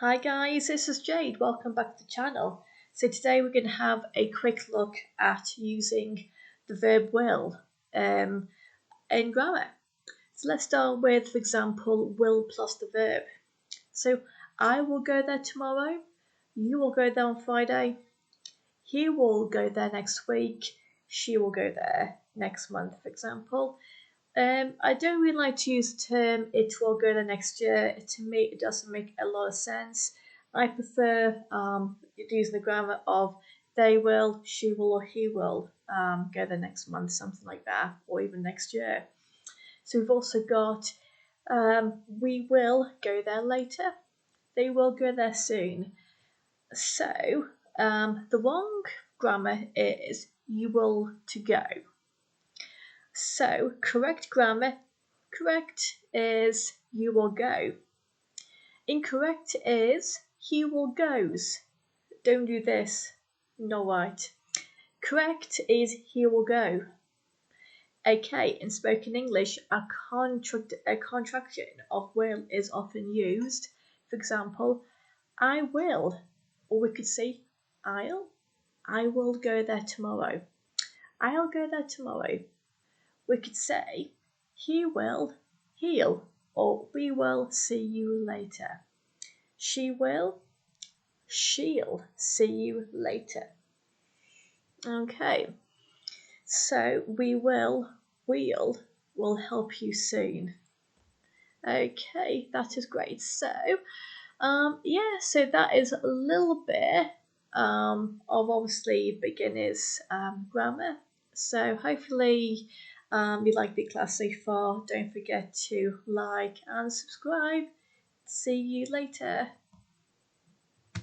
Hi guys, this is Jade. Welcome back to the channel. So today we're going to have a quick look at using the verb will in grammar. So let's start with, for example, will plus the verb. So I will go there tomorrow. You will go there on Friday. He will go there next week. She will go there next month, for example. I don't really like to use the term it will go there next year. To me, it doesn't make a lot of sense. I prefer using the grammar of they will, she will, or he will go there next month, something like that, or even next year. So we've also got we will go there later. They will go there soon. So the wrong grammar is you will to go. So correct grammar, correct is you will go. Incorrect is he will goes. Don't do this. Not right. Correct is he will go. Okay, in spoken English, a contraction of will is often used. For example, I will, or we could say I'll. I will go there tomorrow. I'll go there tomorrow. We could say he will, he'll, or we will see you later. She will, she'll see you later. Okay, so we'll help you soon. Okay, that is great. So, so that is a little bit of obviously beginners grammar. So hopefully you like the class so far. Don't forget to like and subscribe. See you later.